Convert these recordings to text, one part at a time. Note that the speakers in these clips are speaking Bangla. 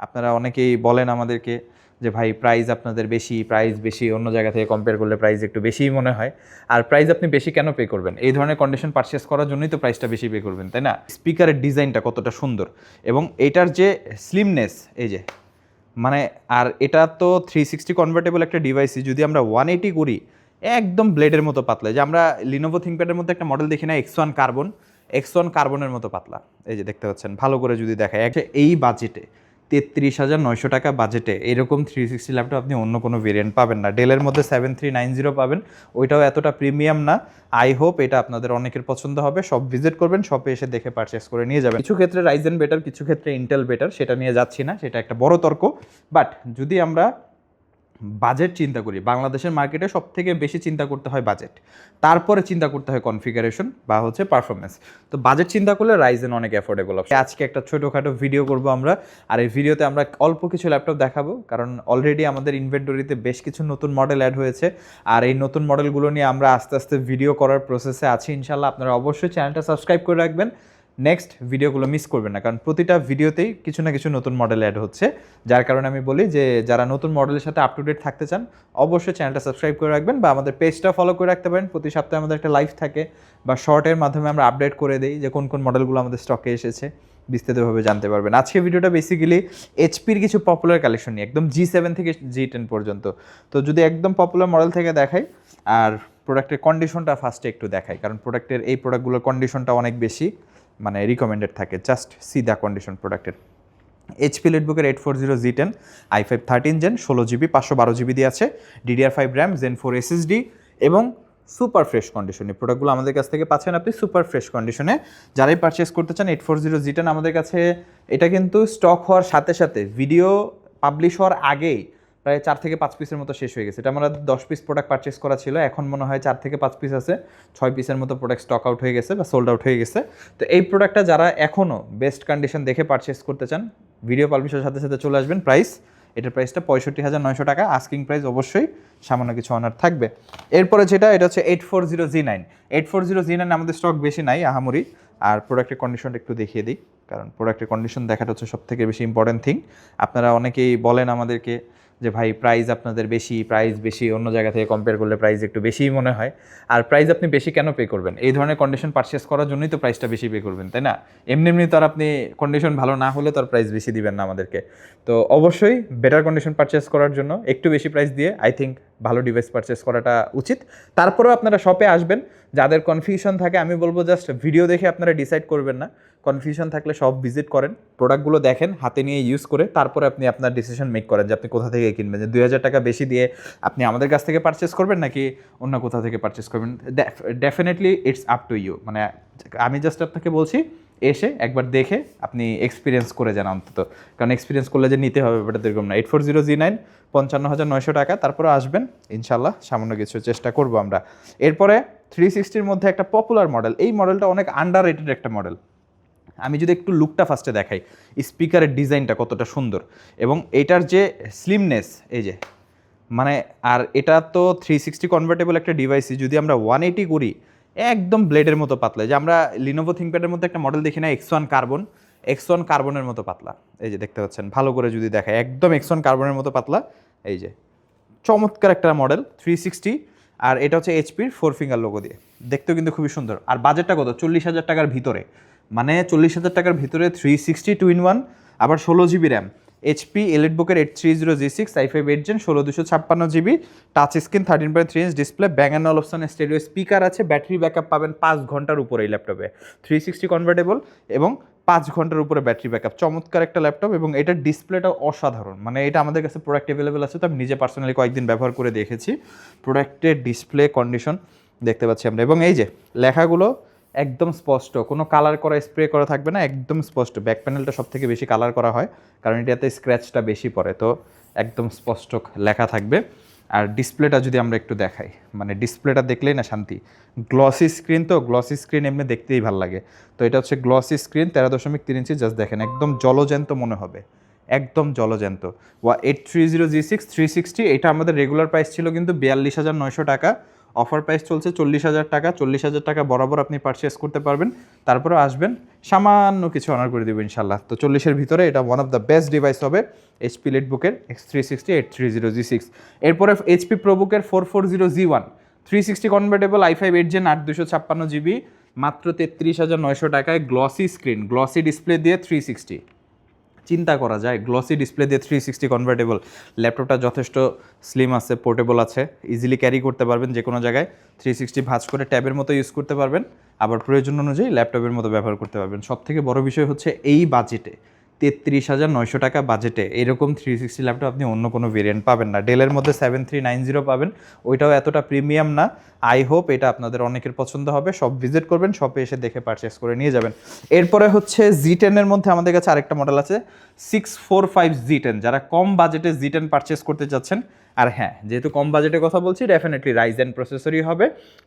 আপনারা অনেকেই বলেন আমাদেরকে যে ভাই প্রাইস আপনাদের প্রাইস বেশি অন্য জায়গা থেকে কম্পেয়ার করলে প্রাইস একটু বেশিই মনে হয়। আর প্রাইস আপনি বেশি কেন পে করবেন? এই ধরনের কন্ডিশন পারচেস করার জন্যই তো প্রাইসটা বেশি পে করবেন, তাই না? স্পিকারের ডিজাইনটা কতটা সুন্দর এবং এটার যে স্লিমনেস, এই যে মানে, আর এটা তো 360 কনভার্টেবল একটা ডিভাইসই। যদি আমরা 180 করি একদম ব্লেডের মতো পাতলা। যে আমরা লিনোভো থিংকপ্যাডের মধ্যে একটা মডেল দেখি না, X1 কার্বন, X1 কার্বনের মতো পাতলা। এই যে দেখতে পাচ্ছেন, ভালো করে যদি দেখায় এই বাজেটে 33,900 টাকা বাজেটে এরকম 360 ল্যাপটপ আপনি অন্য কোনো ভেরিয়েন্ট পাবেন না। ডেলের মধ্যে 7390 পাবেন, ওইটাও এতটা প্রিমিয়াম না। আই হোপ এটা আপনাদের অনেকের পছন্দ হবে। সব ভিজিট করবেন, শপে এসে দেখে পারচেস করে নিয়ে যাবেন। কিছু ক্ষেত্রে রাইজেন বেটার, কিছু ক্ষেত্রে ইন্টেল বেটার, সেটা নিয়ে যাচ্ছি না, সেটা একটা বড় তর্ক। বাট যদি আমরা বাজেট চিন্তা করি, বাংলাদেশের মার্কেটে সব থেকে বেশি চিন্তা করতে হয় বাজেট, তারপরে চিন্তা করতে হয় কনফিগারেশন বা হচ্ছে পারফরমেন্স। তো বাজেট চিন্তা করলে রাইজেন অনেক অ্যাফোর্ডেবল অপশন। আজকে একটা ছোটোখাটো ভিডিও করব আমরা, আর এই ভিডিওতে আমরা অল্প কিছু ল্যাপটপ দেখাবো, কারণ অলরেডি আমাদের ইনভেন্টরিতে বেশ কিছু নতুন মডেল অ্যাড হয়েছে। আর এই নতুন মডেলগুলো নিয়ে আমরা আস্তে আস্তে ভিডিও করার প্রসেসে আছি ইনশাল্লাহ। আপনারা অবশ্যই চ্যানেলটা সাবস্ক্রাইব করে রাখবেন, নেক্সট ভিডিওগুলো মিস করবেন না, কারণ প্রতিটা ভিডিওতেই কিছু না কিছু নতুন মডেল অ্যাড হচ্ছে। যার কারণে আমি বলি যে যারা নতুন মডেলের সাথে আপ টু ডেট থাকতে চান অবশ্যই চ্যানেলটা সাবস্ক্রাইব করে রাখবেন, বা আমাদের পেজটা ফলো করে রাখতে পারেন। প্রতি সপ্তাহে আমাদের একটা লাইভ থাকে বা শর্টের মাধ্যমে আমরা আপডেট করে দিই যে কোন কোন মডেলগুলো আমাদের স্টকে এসেছে, বিস্তারিতভাবে জানতে পারবেন। আজকে ভিডিওটা বেসিক্যালি এইচপির কিছু পপুলার কালেকশন নিয়ে, একদম G7 থেকে G10 পর্যন্ত। তো যদি একদম পপুলার মডেল থেকে দেখাই, আর প্রোডাক্টের কন্ডিশনটা ফার্স্টে একটু দেখাই, কারণ প্রোডাক্টের এই প্রোডাক্টগুলোর কন্ডিশনটা অনেক বেশি রিকমেন্ডেড থাকে। জাস্ট সি দ্য কন্ডিশন প্রোডাক্টের। এইচপি লিটবুকের 840 G10 i5 13 gen 16GB 512GB দিয়ে আছে, DDR5 র্যাম, Zen 4 SSD এবং সুপার ফ্রেশ কন্ডিশনে প্রোডাক্টগুলো আমাদের কাছ থেকে পাচ্ছেন আপনি সুপার ফ্রেশ কন্ডিশনে। যারাই পারচেস করতে চান 840 G10 আমাদের কাছে, এটা কিন্তু স্টক হওয়ার সাথে সাথে ভিডিও পাবলিশ হওয়ার আগেই প্রায় 4 থেকে 5 পিসের মতো শেষ হয়ে গেছে। এটা আমরা 10 পিস প্রোডাক্ট পারচেস করা ছিল, এখন মনে হয় 4 থেকে 5 পিস আছে, 6 পিসের মতো প্রোডাক্ট স্টক আউট হয়ে গেছে বা সোল্ড আউট হয়ে গেছে। তো এই প্রোডাক্টটা যারা এখনও বেস্ট কন্ডিশন দেখে পারচেস করতে চান, ভিডিও পাবলিশের সাথে সাথে চলে আসবেন। এটার প্রাইসটা 65,900 টাকা, আস্কিং প্রাইস অবশ্যই সামান্য কিছু অনার থাকবে। এরপরে যেটা, এটা হচ্ছে 840 G9। 840 G9 আমাদের স্টক বেশি নাই আহামরি। আর প্রোডাক্টের কন্ডিশনটা একটু দেখিয়ে দিই, কারণ প্রোডাক্টের কন্ডিশন দেখাটা হচ্ছে সব থেকে বেশি ইম্পর্টেন্ট থিং। আপনারা অনেকেই বলেন আমাদেরকে যে ভাই প্রাইস আপনাদের প্রাইস বেশি অন্য জায়গা থেকে কম্পেয়ার করলে প্রাইস একটু বেশিই মনে হয়। আর প্রাইস আপনি বেশি কেন পে করবেন? এই ধরনের কন্ডিশন পারচেস করার জন্যই তো প্রাইসটা বেশি পে করবেন, তাই না? এমনি এমনি তো আর আপনি কন্ডিশন ভালো না হলে তো আর প্রাইস বেশি দিবেন না আমাদেরকে। তো অবশ্যই বেটার কন্ডিশন পারচেস করার জন্য একটু বেশি প্রাইস দিয়ে আই থিঙ্ক ভালো ডিভাইস পারচেস করাটা উচিত। তারপরেও আপনারা শপে আসবেন। যাদের কনফিউশন থাকে আমি বলবো জাস্ট ভিডিও দেখে আপনারা ডিসাইড করবেন না, কনফিউশন থাকলে সব ভিজিট করেন, প্রোডাক্টগুলো দেখেন, হাতে নিয়ে ইউজ করে তারপরে আপনি আপনার ডিসিশন মেক করেন যে আপনি কোথা থেকে কিনবেন। যে 2000 টাকা বেশি দিয়ে আপনি আমাদের কাছ থেকে পারচেস করবেন নাকি অন্য কোথা থেকে পারচেস করবেন, definitely it's up to you. মানে আমি জাস্ট আপনাকে বলছি এসে একবার দেখে আপনি এক্সপিরিয়েন্স করে যান অন্তত, কারণ এক্সপিরিয়েন্স করলে যে নিতে হবে ব্যাপারটা এরকম না। 840 G9 55,900 টাকা, তারপরে আসবেন ইনশাল্লাহ, সামান্য কিছু চেষ্টা করবো আমরা। এরপরে 360-র মধ্যে একটা পপুলার মডেল, এই মডেলটা অনেক আন্ডার রেটেড একটা মডেল। আমি যদি একটু লুকটা ফার্স্টে দেখাই, স্পিকারের ডিজাইনটা কতটা সুন্দর এবং এটার যে স্লিমনেস, এই যে আর এটা তো 360 কনভার্টেবল একটা ডিভাইসই। যদি আমরা 180 করি একদম ব্লেডের মতো পাতলা। যে আমরা লিনোভো থিংকপ্যাডের মধ্যে একটা মডেল দেখি না, X1 কার্বন, X1 কার্বনের মতো পাতলা। এই যে দেখতে পাচ্ছেন, ভালো করে যদি দেখায় একদম X1 কার্বনের মতো পাতলা। এই যে চমৎকার একটা মডেল 360, আর এটা হচ্ছে এইচপির 4 ফিঙ্গার লোগো দিয়ে, দেখতেও কিন্তু খুবই সুন্দর। আর বাজেটটা কত? 40,000 টাকার ভিতরে, 40,000 টাকার ভিতরে 360 2-in-1, আবার 16GB র্যাম, এইচপি এলিটবুকের 830 G6 i5 8 gen 16,256GB, touch screen, 13.3 inch display, Bang and অলপশনের স্টেরিও স্পিকার আছে, ব্যাটারি ব্যাকআপ পাবেন 5 ঘন্টার উপরে এই ল্যাপটপে, 360 কনভার্টেবল এবং 5 ঘন্টার উপরে ব্যাটারি ব্যাকআপ। চমৎকার একটা ল্যাপটপ এবং এটার ডিসপ্লেটা অসাধারণ। এটা আমাদের কাছে প্রোডাক্ট অ্যাভেলেবেল আছে, তো আমি নিজে পার্সোনালি কয়েকদিন ব্যবহার করে দেখেছি। প্রোডাক্টের ডিসপ্লে কন্ডিশন দেখতে পাচ্ছি আমরা, এবং এই যে লেখাগুলো একদম স্পষ্ট, কোনো কালার করা স্প্রে করা থাকবে না, একদম স্পষ্ট। ব্যাক প্যানেলটা সব থেকে বেশি কালার করা হয় কারণ এটাতে স্ক্র্যাচটা বেশি পড়ে, তো একদম স্পষ্ট লেখা থাকবে। আর ডিসপ্লেটা যদি আমরা একটু দেখাই, ডিসপ্লেটা দেখলেই না শান্তি। গ্লসি স্ক্রিন, তো গ্লসি স্ক্রিন এমনি দেখতেই ভালো লাগে। তো এটা হচ্ছে গ্লসি স্ক্রিন, 13.3 ইঞ্চি, জাস্ট দেখেন একদম জলজ্যান্ত মনে হবে, একদম জলজ্যান্ত। 830 G6 360, এটা আমাদের রেগুলার প্রাইস ছিল কিন্তু 42,900 টাকা, অফার প্রাইস চলছে 40,000 টাকা। 40,000 টাকা বরাবর আপনি পারচেস করতে পারবেন, তারপরে আসবেন সামান্য কিছু অনার করে দেবো ইনশাল্লাহ। তো 40-এর ভিতরে এটা one of the best device হবে HP লিটবুকের X360 830G6। এরপরে HP প্রোবুকের 440G1 360 convertible i5 8 Gen 8 256GB মাত্র 33,900 টাকায়, গ্লসি স্ক্রিন, গ্লসি ডিসপ্লে দিয়ে 360। চিন্তা করা যায় গ্লসি ডিসপ্লে দিয়ে 360 কনভার্টেবল। ল্যাপটপটা যথেষ্ট স্লিম আছে, পোর্টেবল আছে, ইজিলি ক্যারি করতে পারবেন যে কোনো জায়গায়। 360 ভাঁজ করে ট্যাবের মতো ইউজ করতে পারবেন, আবার প্রয়োজন অনুযায়ী ল্যাপটপের মতো ব্যবহার করতে পারবেন। সবথেকে বড় বিষয় হচ্ছে এই বাজেটে 33,900 টাকা বাজেটে এরকম 360 ল্যাপটপ আপনি অন্য কোনো ভেরিয়েন্ট পাবেন না। ডেলের মধ্যে 7390 পাবেন, ওইটাও এতটা প্রিমিয়াম না। আই হোপ এটা আপনাদের অনেকের পছন্দ হবে। সব ভিজিট করবেন, শপে এসে দেখে পারচেস করে নিয়ে যাবেন। এরপরে হচ্ছে Z10 এর মধ্যে আমাদের কাছে আরেকটা মডেল আছে 645Z10, যারা কম বাজেটে Z10 পারচেস করতে চাচ্ছেন। আর হ্যাঁ, যেহেতু কম বাজেটের কথা বলছি, ডেফিনেটলি রাইজেন প্রসেসরই হবে,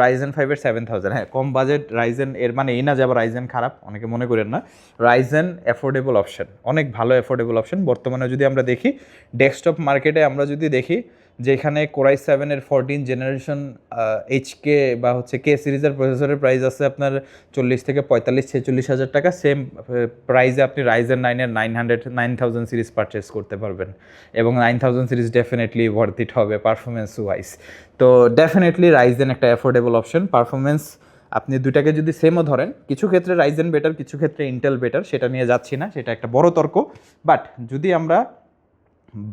রাইজেন 5-এর 7000। হ্যাঁ, কম বাজেট রাইজেন, এর মানে এই না যে আবার রাইজেন খারাপ, অনেকে মনে করেন না। রাইজেন অ্যাফোর্ডেবল অপশন, অনেক ভালো অ্যাফোর্ডেবল অপশন। বর্তমানে যদি আমরা দেখি ডেস্কটপ মার্কেটে, আমরা যদি দেখি যেখানে কোরাই 7-এর 14 জেনারেশন HK বা হচ্ছে K সিরিজের প্রসেসরের প্রাইস আছে আপনার 40 থেকে 45-46,000 টাকা, সেম প্রাইসে আপনি রাইজেন 9-এর 9000 সিরিজ পারচেস করতে পারবেন, এবং 9000 সিরিজ ডেফিনেটলি ওয়ার্থ ইট হবে পারফরমেন্স ওয়াইজ। তো ডেফিনেটলি রাইজেন একটা অ্যাফোর্ডেবল অপশন। পারফরমেন্স আপনি দুটাকে যদি সেমও ধরেন, কিছু ক্ষেত্রে রাইজেন বেটার, কিছু ক্ষেত্রে ইন্টেল বেটার, সেটা নিয়ে যাচ্ছি না, সেটা একটা বড় তর্ক। বাট যদি আমরা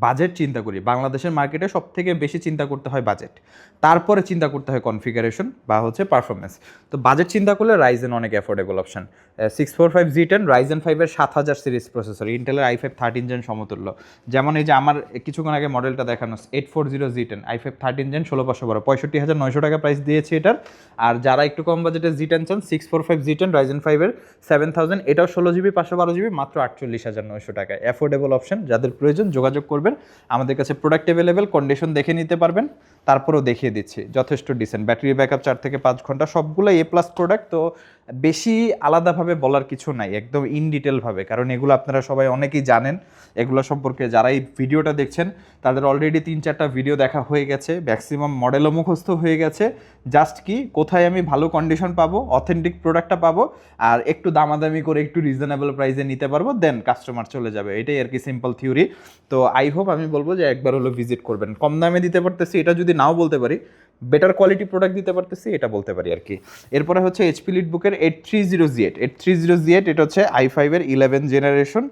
বাজেট চিন্তা করি, বাংলাদেশের মার্কেটে সব থেকে বেশি চিন্তা করতে হয় বাজেট, তারপরে চিন্তা করতে হয় কনফিগারেশন বা হচ্ছে পারফরমেন্স। তো বাজেট চিন্তা করলে রাইজেন অনেক অ্যাফোর্ডেবল অপশন। 645Z10 রাইজেন 5-এর 7000 সিরিজ প্রসেসর, ইন্টেলের i5 13 জেন সমতুল্য। যেমন এই যে আমার কিছুক্ষণ আগে মডেলটা দেখানো 840Z10 i5 13 জেন 16512, 65,900 টাকা প্রাইস দিয়েছে এটার। আর যারা একটু কম বাজেটে Z10 চান, 645Z10 রাইজেন 5-এর 7000, এটাও 16GB 512GB মাত্র 48,900 টাকায়। অ্যাফোর্ডেবল অপশন, যাদের প্রয়োজন যোগাযোগ করবেন আমাদের কাছে। প্রোডাক্ট অ্যাভেলেবেল, কন্ডিশন দেখে নিতে পারবেন, তারপরেও দেখিয়ে দিচ্ছি, যথেষ্ট ডিসেন্ট। ব্যাটারি ব্যাকআপ 4 থেকে 5 ঘন্টা, সবগুলো A+ প্রোডাক্ট। তো বেশি আলাদাভাবে বলার কিছু নাই, একদম ইন ডিটেলভাবে, কারণ এগুলো আপনারা সবাই অনেকেই জানেন। এগুলো সম্পর্কে যারা এই ভিডিওটা দেখছেন তাদের অলরেডি 3-4টা ভিডিও দেখা হয়ে গেছে, ম্যাক্সিমাম মডেলও মুখস্থ হয়ে গেছে। জাস্ট কি কোথায় আমি ভালো কন্ডিশন পাবো, অথেন্টিক প্রোডাক্টটা পাবো, আর একটু দামাদামি করে একটু রিজনেবল প্রাইসে নিতে পারবো, দেন কাস্টমার চলে যাবে। এটাই আর কি সিম্পল থিওরি। তো আই হোপ, আমি বলবো যে একবার হলো ভিজিট করবেন। কম দামে দিতে পারতেছি এটা যদি নাও বলতে পারি, বেটার কোয়ালিটি প্রোডাক্ট দিতে পারতেছি এটা বলতে পারি আর কি। এরপরে হচ্ছে HP লিটবুকের 830Z, 830Z, এটা হচ্ছে i5-এর 11 generation,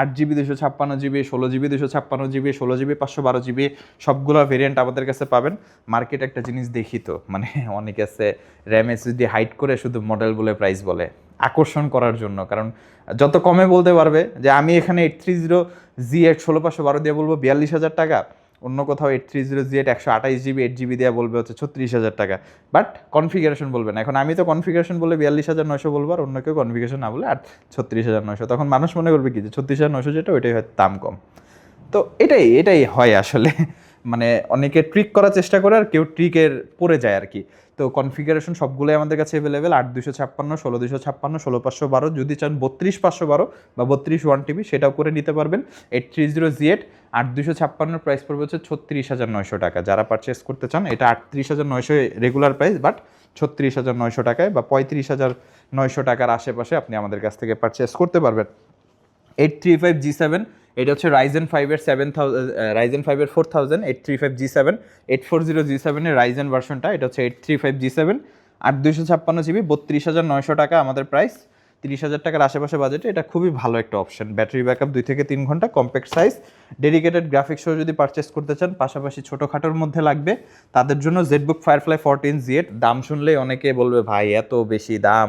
8GB 256GB, 16GB 256GB, 16GB 512GB, সবগুলো ভেরিয়েন্ট আমাদের কাছে পাবেন। মার্কেট একটা জিনিস দেখি তো, মানে অনেকে আছে র্যাম SSD হাইড করে শুধু মডেল বলে প্রাইস বলে আকর্ষণ করার জন্য, কারণ যত কমে বলতে পারবে যে আমি এখানে 830Z 16512 দিয়ে বলবো 42,000 টাকা, অন্য কোথাও 830Z 128GB 8GB দেওয়া বলবে হচ্ছে 36,000 টাকা, বাট কনফিগারেশন বলবে না। এখন আমি তো কনফিগারেশন বলে 42,900 বলবো, আর অন্য কেউ কনফিগারেশন না বলে আর 36,900, তখন মানুষ মনে করবে কি যে 36,900 যেটা ওইটাই হয় দাম কম। তো এটাই হয় আসলে, মানে অনেকে ট্রিক করার চেষ্টা করে আর কেউ ট্রিকের পড়ে যায় আর কি। তো কনফিগারেশন সবগুলোই আমাদের কাছে অ্যাভেলেবেল, 8 256, 16 256, 16 512, যদি চান 32 512 বা 32 1TB সেটাও করে নিতে পারবেন। 830Z 8 256 প্রাইস পড়বে হচ্ছে 36,900 টাকা। যারা পারচেস করতে চান, এটা 38,900 রেগুলার প্রাইস, বাট 36,900 টাকায় বা 35,900 টাকার আশেপাশে আপনি আমাদের কাছ থেকে পারচেস করতে পারবেন। 835G7, এটা হচ্ছে রাইজেন 5-এর 7000, রাইজেন 5-এর 4000, 835G7, 840G7 এর রাইজেন ভার্সনটা, এটা হচ্ছে 835G7, 8 256GB, 32,900 টাকা আমাদের প্রাইস। 30,000 টাকার আশেপাশে বাজেটে এটা খুবই ভালো একটা অপশন। ব্যাটারি ব্যাকআপ 2 থেকে 3 ঘন্টা, কম্প্যাক্ট সাইজ, ডেডিকেটেড গ্রাফিক্স সহ যদি পারচেস করতে চান, পাশাপাশি ছোটোখাটোর মধ্যে লাগবে তাদের জন্য ZBook Firefly 14Z। দাম শুনলেই অনেকে বলবে ভাই এত বেশি দাম,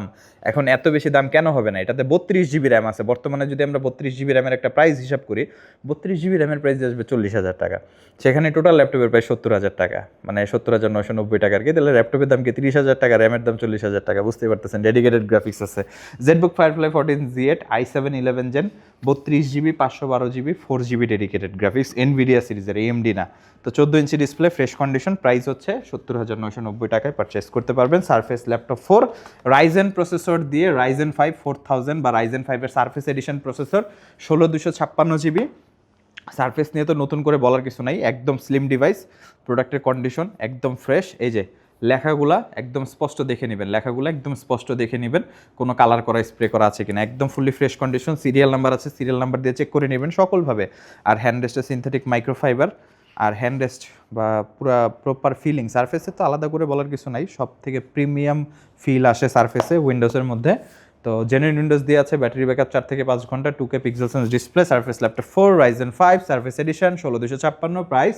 এখন এত বেশি দাম কেন হবে না? এটাতে 32GB র্যাম আছে। বর্তমানে যদি আমরা 32GB র্যামের একটা প্রাইস হিসাব করি, 32GB র্যামের প্রাইস আসবে 40,000 টাকা, সেখানে টোটাল ল্যাপটপের প্রাইস 70,000 টাকা, মানে 70,990 টাকা আর কি। তাহলে ল্যাপটপের দাম কি 30,000 টাকা, র্যামের দাম 40,000 টাকা, বুঝতেই পারতেছেন। ডেডিকেটেড গ্রাফিক্স আছে। ZBook Firefly 14Z, i7 11 Gen, 32GB 512GB 4GB dedicated graphics, NVIDIA সিরিজের, AMD না। তো 14 inch display, fresh condition, price হচ্ছে 70,990 টাকায় পারচেস করতে পারবেন। সারফেস ল্যাপটপ 4 রাইজেন প্রসেসর দিয়ে, রাইজেন 5 4000 বা রাইজেন 5-এর Surface edition processor, 16 256GB। Surface নিয়ে তো নতুন করে বলার কিছু নাই, একদম স্লিম ডিভাইস, প্রোডাক্টের কন্ডিশন একদম ফ্রেশ। এই যে লেখাগুলা একদম স্পষ্ট দেখে নেবেন, লেখাগুলো একদম স্পষ্ট দেখে নেবেন কোনো কালার করা স্প্রে করা আছে কিনা, একদম fully fresh condition, serial number আছে, সিরিয়াল নাম্বার দিয়ে চেক করে নেবেন সকলভাবে। আর হ্যান্ড রেস্টে সিনথেটিক মাইক্রোফাইবার, আর হ্যান্ড রেস্ট বা পুরা প্রপার ফিলিং, সারফেসে তো আলাদা করে বলার কিছু নাই, সব থেকে প্রিমিয়াম ফিল আসে সারফেসে উইন্ডোজের মধ্যে। তো জেনুইন উইন্ডোজ দিয়ে আছে, ব্যাটারি ব্যাকআপ 4 থেকে 5 ঘন্টা, 2K pixel sense display, surface laptop 4 Ryzen 5 surface edition, 16256, price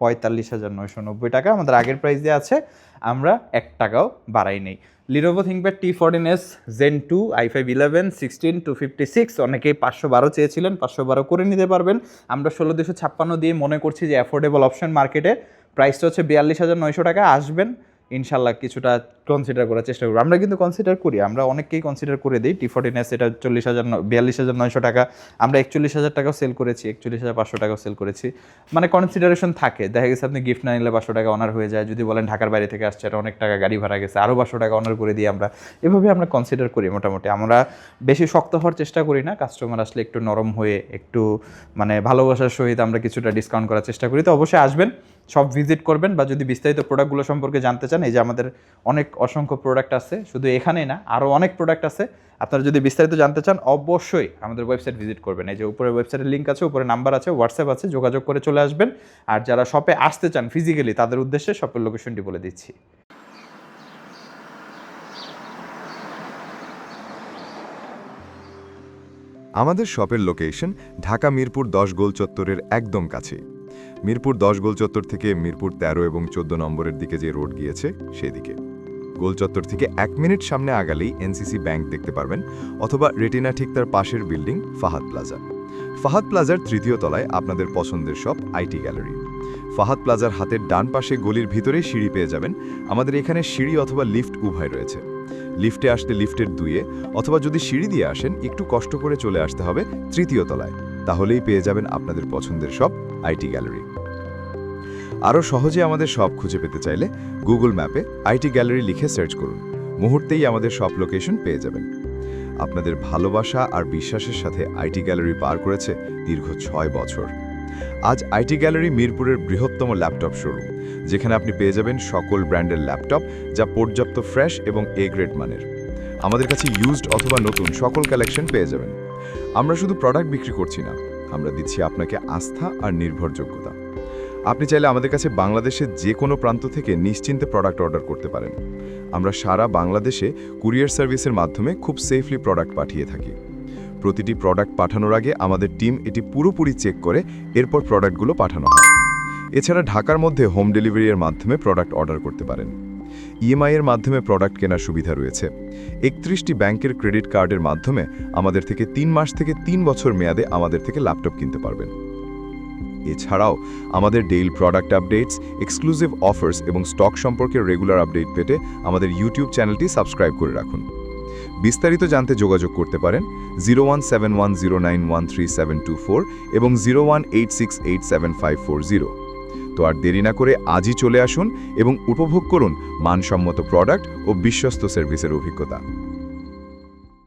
45,990 টাকা। আমাদের আগের প্রাইস দিয়ে আছে, আমরা 1 টাকাও বাড়াই নেই। Lenovo ThinkPad T14s Zen 2 i5 11 16256, অনেকেই 512 চেয়েছিলেন, 512 করে নিতে পারবেন। আমরা 16256 দিয়ে মনে করছি যে অ্যাফোর্ডেবল অপশন মার্কেটে। প্রাইসটা হচ্ছে 42,900 টাকা। আসবেন ইনশাল্লাহ কিছুটা কনসিডার করার চেষ্টা করবো। আমরা কিন্তু কনসিডার করি, আমরা অনেককেই কনসিডার করে দিই। T14s এটা 42,900 টাকা, আমরা 41,000 টাকাও সেল করেছি, 41,500 টাকাও সেল করেছি। মানে কনসিডারেশন থাকে, দেখা গেছে আপনি গিফট না নিলে 500 টাকা অনার হয়ে যায়। যদি বলেন ঢাকার বাইরে থেকে আসছে, এটা অনেক টাকা গাড়ি ভাড়া গেছে, আরও 500 টাকা অনার করে দিই আমরা। এভাবে আমরা কনসিডার করি মোটামুটি। আমরা বেশি শক্ত হওয়ার চেষ্টা করি না, কাস্টমার আসলে একটু নরম হয়ে একটু মানে ভালোবাসার সহিত আমরা কিছুটা ডিসকাউন্ট করার চেষ্টা করি। তো অবশ্যই আসবেন, সব ভিজিট করবেন, বা যদি বিস্তারিত প্রোডাক্টগুলো সম্পর্কে জানতে চান, এই যে আমাদের অনেক অসংখ্য প্রোডাক্ট আছে, শুধু এখানেই না আরও অনেক প্রোডাক্ট আছে। আপনারা যদি বিস্তারিত জানতে চান অবশ্যই আমাদের ওয়েবসাইট ভিজিট করবেন। এই যে উপরে ওয়েবসাইটের লিঙ্ক আছে, উপরে নাম্বার আছে, হোয়াটসঅ্যাপ আছে, যোগাযোগ করে চলে আসবেন। আর যারা শপে আসতে চান ফিজিক্যালি, তাদের উদ্দেশ্যে শপের লোকেশনটি বলে দিচ্ছি। আমাদের শপের লোকেশন ঢাকা মিরপুর 10 গোল চত্বরের একদম কাছে। মিরপুর 10 গোল চত্বর থেকে মিরপুর 13 এবং 14 নম্বরের দিকে যে রোড গিয়েছে সেদিকে। গোল চত্বর থেকে 1 মিনিট সামনে আগালেই এনসিসি ব্যাংক দেখতে পারবেন, অথবা রেটিনা ঠিক তার পাশের বিল্ডিং ফাহাদ প্লাজা। ফাহাদ প্লাজার 3য় তলায় আপনাদের পছন্দের শপ আইটি গ্যালারি। ফাহাদ প্লাজার হাতের ডান পাশে গলির ভিতরেই সিঁড়ি পেয়ে যাবেন। আমাদের এখানে সিঁড়ি অথবা লিফট উভয় রয়েছে। লিফটে আসতে লিফটের 2-এ, অথবা যদি সিঁড়ি দিয়ে আসেন একটু কষ্ট করে চলে আসতে হবে 3য় তলায়, তাহলেই পেয়ে যাবেন আপনাদের পছন্দের শপ আইটি গ্যালারি। আরও সহজে আমাদের শপ খুঁজে পেতে চাইলে গুগল ম্যাপে আইটি গ্যালারি লিখে সার্চ করুন, মুহূর্তেই আমাদের শপ লোকেশন পেয়ে যাবেন। আপনাদের ভালোবাসা আর বিশ্বাসের সাথে আইটি গ্যালারি পার করেছে দীর্ঘ 6 বছর। আজ আইটি গ্যালারি মিরপুরের বৃহত্তম ল্যাপটপ শোরুম, যেখানে আপনি পেয়ে যাবেন সকল ব্র্যান্ডের ল্যাপটপ, যা পর্যাপ্ত ফ্রেশ এবং এ গ্রেড মানের। আমাদের কাছে ইউজড অথবা নতুন সকল কালেকশন পেয়ে যাবেন। আমরা শুধু প্রোডাক্ট বিক্রি করছি না, আমরা দিচ্ছি আপনাকে আস্থা আর নির্ভরযোগ্যতা। আপনি চাইলে আমাদের কাছে বাংলাদেশের যে কোনো প্রান্ত থেকে নিশ্চিন্তে প্রোডাক্ট অর্ডার করতে পারেন। আমরা সারা বাংলাদেশে কুরিয়ার সার্ভিসের মাধ্যমে খুব সেফলি প্রোডাক্ট পাঠিয়ে থাকি। প্রতিটি প্রোডাক্ট পাঠানোর আগে আমাদের টিম এটি পুরোপুরি চেক করে এরপর প্রোডাক্টগুলো পাঠানো হয়। এছাড়া ঢাকার মধ্যে হোম ডেলিভারির মাধ্যমে প্রোডাক্ট অর্ডার করতে পারেন। ইএমআই এর মাধ্যমে প্রোডাক্ট কেনার সুবিধা রয়েছে। 31টি ব্যাংকের ক্রেডিট কার্ডের মাধ্যমে আমাদের থেকে 3 মাস থেকে 3 বছর মেয়াদে আমাদের থেকে ল্যাপটপ কিনতে পারবেন। এছাড়াও আমাদের daily product updates, exclusive offers এবং স্টক সম্পর্কে রেগুলার আপডেট পেতে আমাদের ইউটিউব চ্যানেলটি সাবস্ক্রাইব করে রাখুন। বিস্তারিত জানতে যোগাযোগ করতে পারেন 0171091374 এবং 0186875540। তো আর দেরি না করে আজই চলে আসুন এবং উপভোগ করুন মানসম্মত প্রোডাক্ট ও বিশ্বস্ত সার্ভিসের অভিজ্ঞতা।